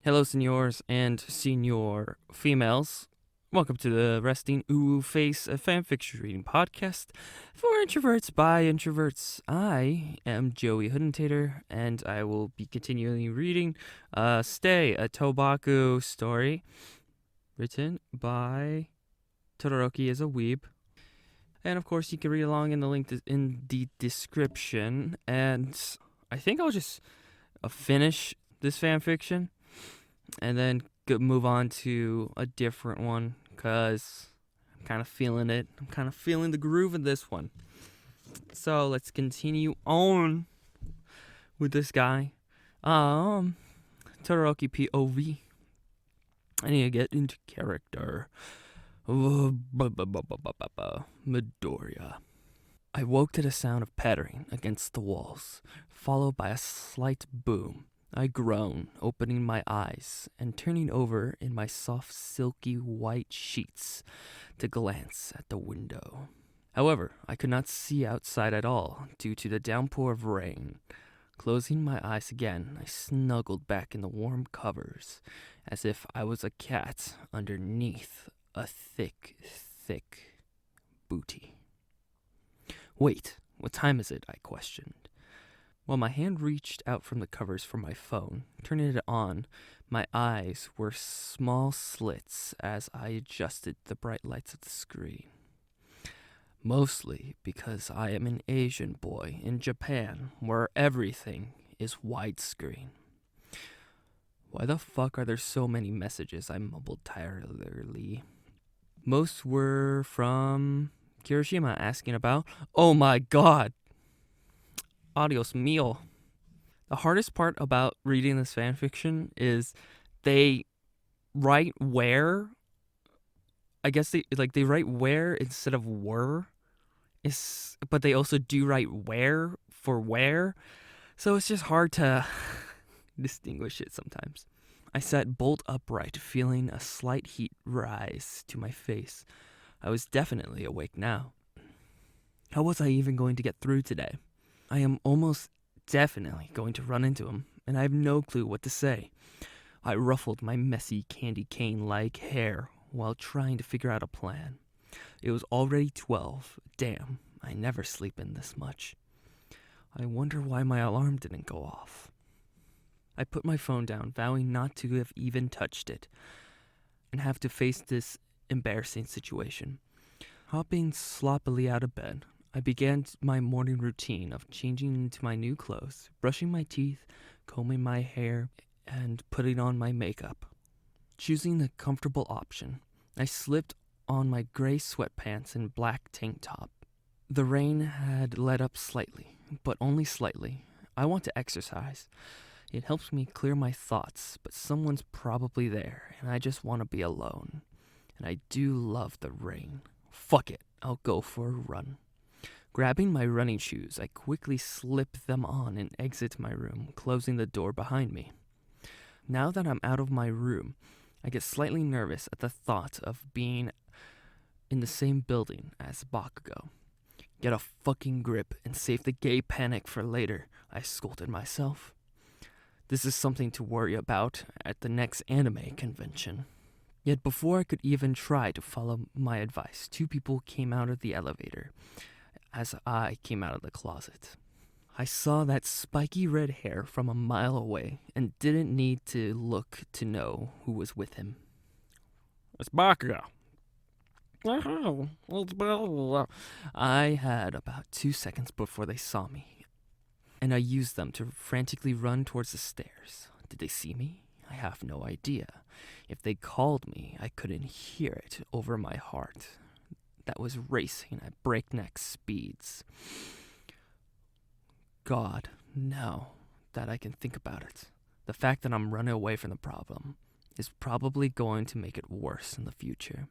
Hello, senors and senor females. Welcome to the Resting Uwu Face, a fanfiction reading podcast for introverts by introverts. I am Joey Hoodentator, and I will be continually reading Stay, a todobaku story written by Todoroki as a weeb. And of course, you can read along in the link in the description. And I think I'll just finish this fanfiction and then move on to a different one because I'm kind of feeling it. I'm kind of feeling the groove in this one. So let's continue on with this guy. Todoroki POV. I need to get into character. Midoriya. I woke to the sound of pattering against the walls, followed by a slight boom. I groan, opening my eyes and turning over in my soft, silky white sheets to glance at the window. However, I could not see outside at all due to the downpour of rain. Closing my eyes again, I snuggled back in the warm covers as if I was a cat underneath a thick, thick booty. Wait, what time is it? I questioned. While my hand reached out from the covers for my phone, turning it on, my eyes were small slits as I adjusted the bright lights of the screen. Mostly because I am an Asian boy in Japan, where everything is widescreen. Why the fuck are there so many messages? I mumbled tiredly. Most were from Kirishima asking about, oh my god! Adios mio. The hardest part about reading this fanfiction is they write where. I guess they write where instead of were. But they also do write where for where. So it's just hard to distinguish it sometimes. I sat bolt upright, feeling a slight heat rise to my face. I was definitely awake now. How was I even going to get through today? I am almost definitely going to run into him, and I have no clue what to say. I ruffled my messy candy cane-like hair while trying to figure out a plan. It was already 12. Damn, I never sleep in this much. I wonder why my alarm didn't go off. I put my phone down, vowing not to have even touched it, and have to face this embarrassing situation. Hopping sloppily out of bed, I began my morning routine of changing into my new clothes, brushing my teeth, combing my hair, and putting on my makeup. Choosing the comfortable option, I slipped on my gray sweatpants and black tank top. The rain had let up slightly, but only slightly. I want to exercise. It helps me clear my thoughts, but someone's probably there, and I just want to be alone. And I do love the rain. Fuck it, I'll go for a run. Grabbing my running shoes, I quickly slip them on and exit my room, closing the door behind me. Now that I'm out of my room, I get slightly nervous at the thought of being in the same building as Bakugo. Get a fucking grip and save the gay panic for later, I scolded myself. This is something to worry about at the next anime convention. Yet before I could even try to follow my advice, two people came out of the elevator as I came out of the closet. I saw that spiky red hair from a mile away and didn't need to look to know who was with him. It's Bakugo. I had about 2 seconds before they saw me, and I used them to frantically run towards the stairs. Did they see me? I have no idea. If they called me, I couldn't hear it over my heart that was racing at breakneck speeds. God, now that I can think about it, the fact that I'm running away from the problem is probably going to make it worse in the future.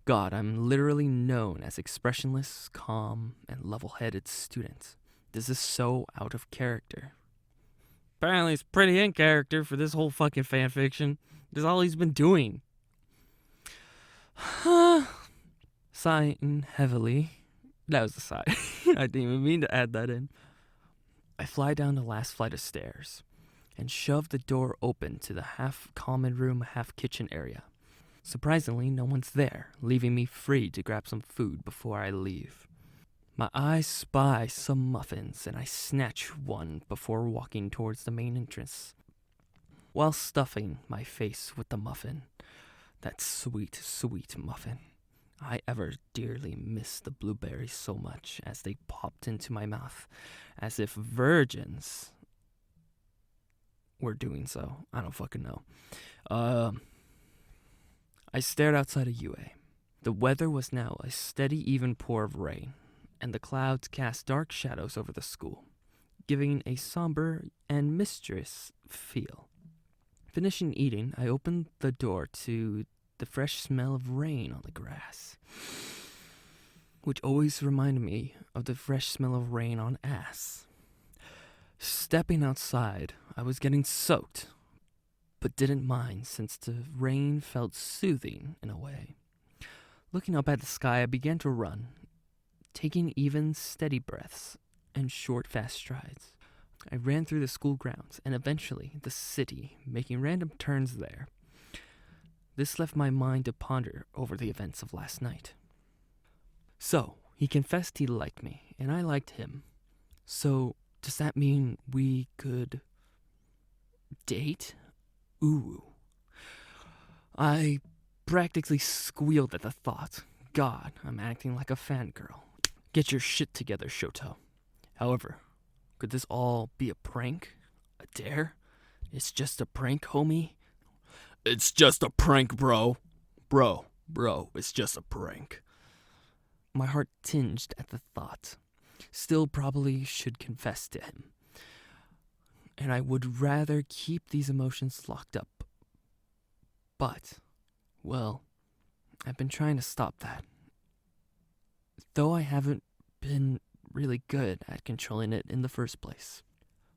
God, I'm literally known as expressionless, calm, and level-headed student. This is so out of character. Apparently it's pretty in character for this whole fucking fanfiction. This is all he's been doing. Sighing heavily. That was a sigh. I didn't even mean to add that in. I fly down the last flight of stairs. and shoved the door open to the half common room, half kitchen area. Surprisingly, no one's there, leaving me free to grab some food before I leave. My eyes spy some muffins, and I snatch one before walking towards the main entrance. While stuffing my face with the muffin, that sweet, sweet muffin, I ever dearly miss the blueberries so much as they popped into my mouth, as if virgins were doing so. I don't fucking know. I stared outside of UA. The weather was now a steady, even pour of rain, and the clouds cast dark shadows over the school, giving a somber and mysterious feel. Finishing eating, I opened the door to the fresh smell of rain on the grass, which always reminded me of the fresh smell of rain on ass. Stepping outside, I was getting soaked, but didn't mind since the rain felt soothing in a way. Looking up at the sky, I began to run, taking even steady breaths and short, fast strides. I ran through the school grounds and eventually the city, making random turns there. This left my mind to ponder over the events of last night. So, he confessed he liked me, and I liked him. So, does that mean we could date? Ooh. I practically squealed at the thought. God, I'm acting like a fangirl. Get your shit together, Shoto. However, could this all be a prank? A dare? It's just a prank, homie? It's just a prank, bro. Bro, it's just a prank. My heart tinged at the thought. Still probably should confess to him. And I would rather keep these emotions locked up. But, well, I've been trying to stop that. Though I haven't been really good at controlling it in the first place.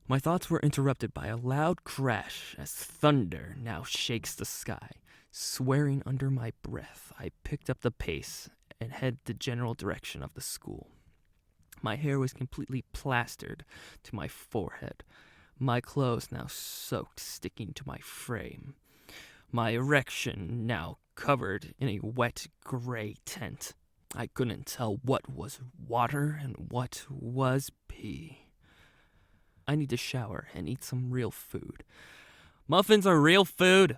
My thoughts were interrupted by a loud crash as thunder now shakes the sky. Swearing under my breath, I picked up the pace and headed the general direction of the school. My hair was completely plastered to my forehead, my clothes now soaked, sticking to my frame, my erection now covered in a wet gray tent. I couldn't tell what was water and what was pee. I need to shower and eat some real food. Muffins are real food!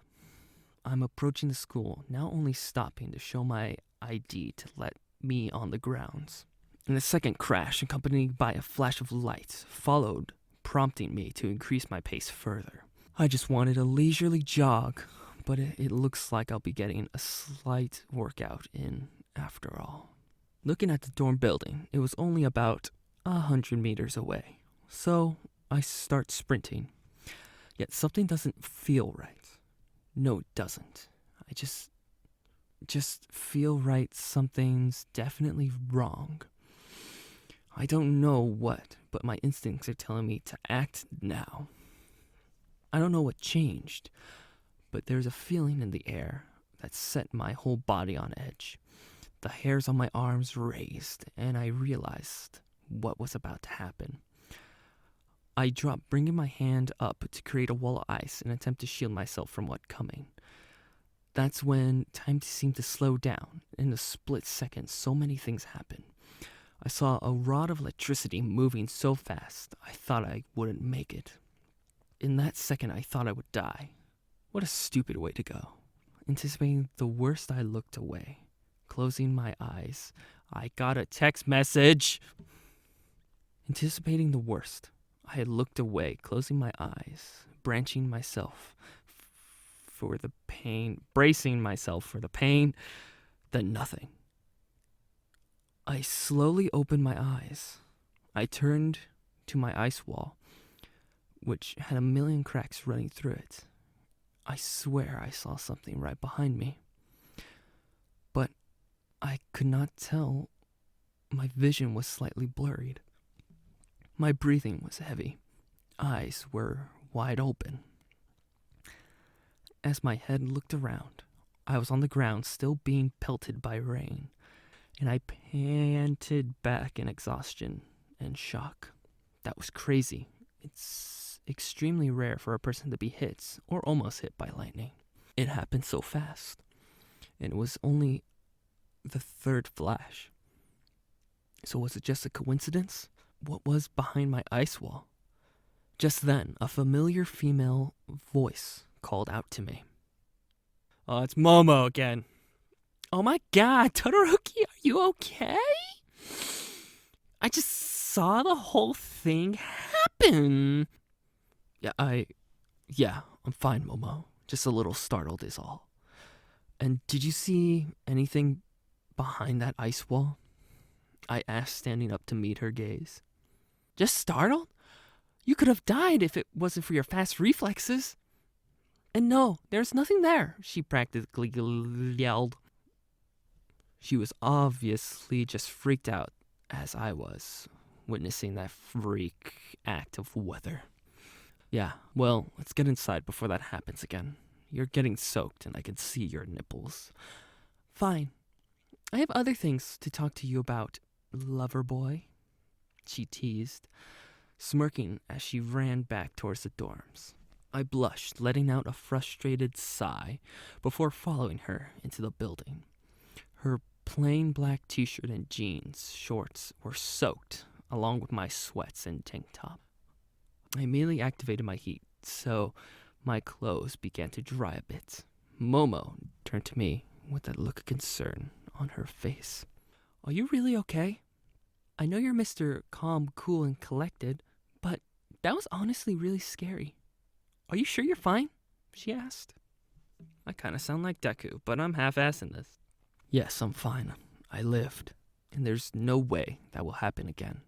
I'm approaching the school, now only stopping to show my ID to let me on the grounds. And a second crash, accompanied by a flash of light, followed, prompting me to increase my pace further. I just wanted a leisurely jog, but it looks like I'll be getting a slight workout in after all. Looking at the dorm building, it was only about 100 meters away, so I start sprinting. Yet something doesn't feel right. No, it doesn't. I just feel right. Something's definitely wrong. I don't know what, but my instincts are telling me to act now. I don't know what changed, but there's a feeling in the air that set my whole body on edge. The hairs on my arms raised, and I realized what was about to happen. I dropped, bringing my hand up to create a wall of ice in an attempt to shield myself from what coming. That's when time seemed to slow down. In a split second, so many things happened. I saw a rod of electricity moving so fast, I thought I wouldn't make it. In that second, I thought I would die. What a stupid way to go. Anticipating the worst, I looked away. Closing my eyes, I got a text message. Anticipating the worst, I had looked away, closing my eyes, bracing myself for the pain, then nothing. I slowly opened my eyes. I turned to my ice wall, which had a million cracks running through it. I swear I saw something right behind me. But I could not tell. My vision was slightly blurred. My breathing was heavy. Eyes were wide open. As my head looked around, I was on the ground, still being pelted by rain, and I panted back in exhaustion and shock. That was crazy. extremely rare for a person to be hit or almost hit by lightning. It happened so fast, and it was only the third flash. So was it just a coincidence? What was behind my ice wall? Just then, a familiar female voice called out to me. Oh, it's Momo again. Oh my god, Todoroki, are you okay? I just saw the whole thing happen. Yeah, I'm fine, Momo. Just a little startled is all. And did you see anything behind that ice wall? I asked, standing up to meet her gaze. Just startled? You could have died if it wasn't for your fast reflexes. And no, there's nothing there, she practically yelled. She was obviously just freaked out, as I was, witnessing that freak act of weather. Yeah, well, let's get inside before that happens again. You're getting soaked and I can see your nipples. Fine. I have other things to talk to you about, lover boy, she teased, smirking as she ran back towards the dorms. I blushed, letting out a frustrated sigh before following her into the building. Her plain black t-shirt and jeans shorts were soaked, along with my sweats and tank top. I immediately activated my heat, so my clothes began to dry a bit. Momo turned to me with a look of concern on her face. Are you really okay? I know you're Mr. Calm, Cool, and Collected, but that was honestly really scary. Are you sure you're fine? She asked. I kind of sound like Deku, but I'm half-assing this. Yes, I'm fine. I lived, and there's no way that will happen again.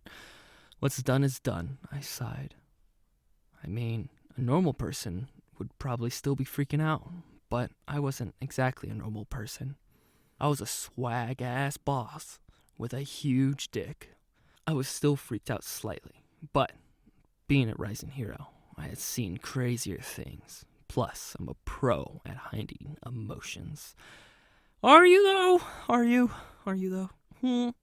What's done is done, I sighed. I mean, a normal person would probably still be freaking out, but I wasn't exactly a normal person. I was a swag-ass boss with a huge dick. I was still freaked out slightly, but being a rising hero, I had seen crazier things. Plus, I'm a pro at hiding emotions. Are you though? Are you though?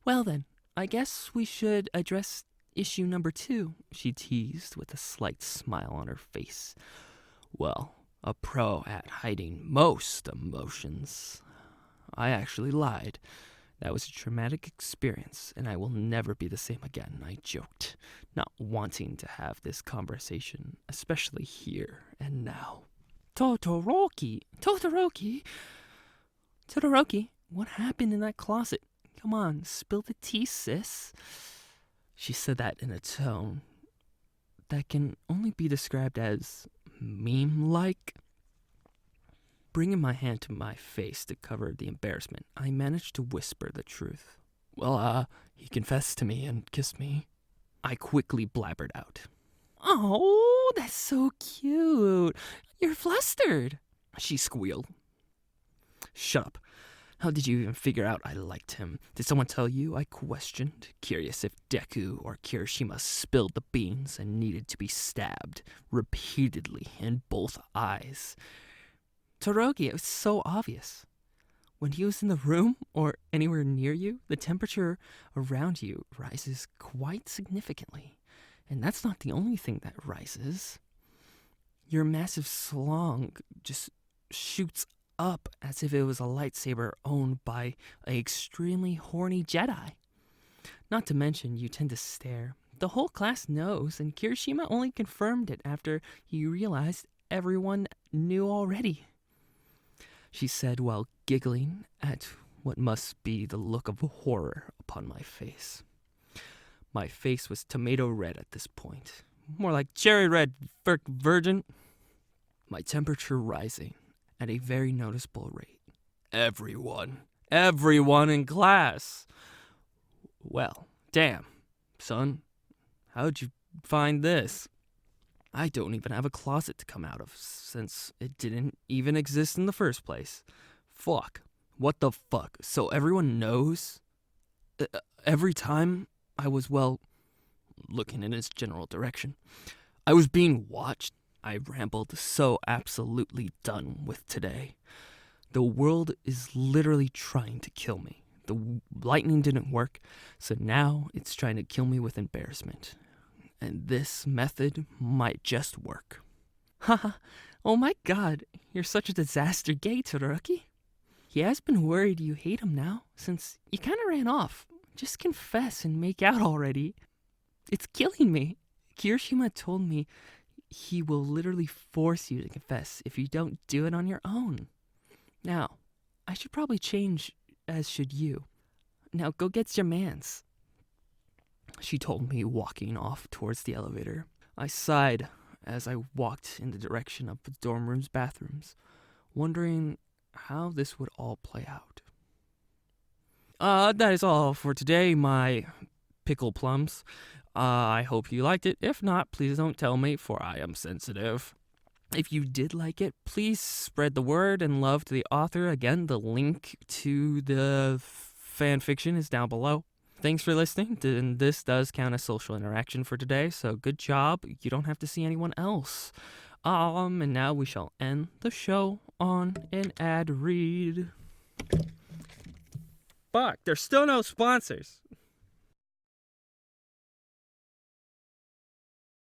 Well then, I guess we should address issue number 2, she teased with a slight smile on her face. Well, a pro at hiding most emotions. I actually lied. That was a traumatic experience, and I will never be the same again, I joked, not wanting to have this conversation, especially here and now. Todoroki, what happened in that closet? Come on, spill the tea, sis. She said that in a tone that can only be described as meme-like. Bringing my hand to my face to cover the embarrassment, I managed to whisper the truth. Well, he confessed to me and kissed me. I quickly blabbered out. Oh, that's so cute. You're flustered, she squealed. Shut up. How did you even figure out I liked him? Did someone tell you? I questioned, curious if Deku or Kirishima spilled the beans and needed to be stabbed repeatedly in both eyes. Todoroki, it was so obvious. When he was in the room or anywhere near you, the temperature around you rises quite significantly. And that's not the only thing that rises. Your massive slong just shoots up as if it was a lightsaber owned by an extremely horny Jedi. Not to mention, you tend to stare. The whole class knows, and Kirishima only confirmed it after he realized everyone knew already, she said while giggling at what must be the look of horror upon my face. My face was tomato red at this point, more like cherry red, virgin. My temperature rising at a very noticeable rate. Everyone in class. Well, damn, son, how'd you find this? I don't even have a closet to come out of, since it didn't even exist in the first place. Fuck. What the fuck? So everyone knows? Every time I was, looking in its general direction, I was being watched. I rambled, so absolutely done with today. The world is literally trying to kill me. The lightning didn't work, so now it's trying to kill me with embarrassment. and this method might just work. Haha, oh my god, you're such a disaster gay, Todoroki. He has been worried you hate him now, since you kinda ran off. Just confess and make out already. It's killing me. Kirishima told me he will literally force you to confess if you don't do it on your own. Now, I should probably change, as should you. Now go get your mans. She told me, walking off towards the elevator. I sighed as I walked in the direction of the dorm room's bathrooms, wondering how this would all play out. That is all for today, my pickle plums. I hope you liked it. If not, please don't tell me, for I am sensitive. If you did like it, please spread the word and love to the author. Again, the link to the fan fiction is down below. Thanks for listening, and this does count as social interaction for today, so good job. You don't have to see anyone else. And now we shall end the show on an ad read. Fuck, there's still no sponsors.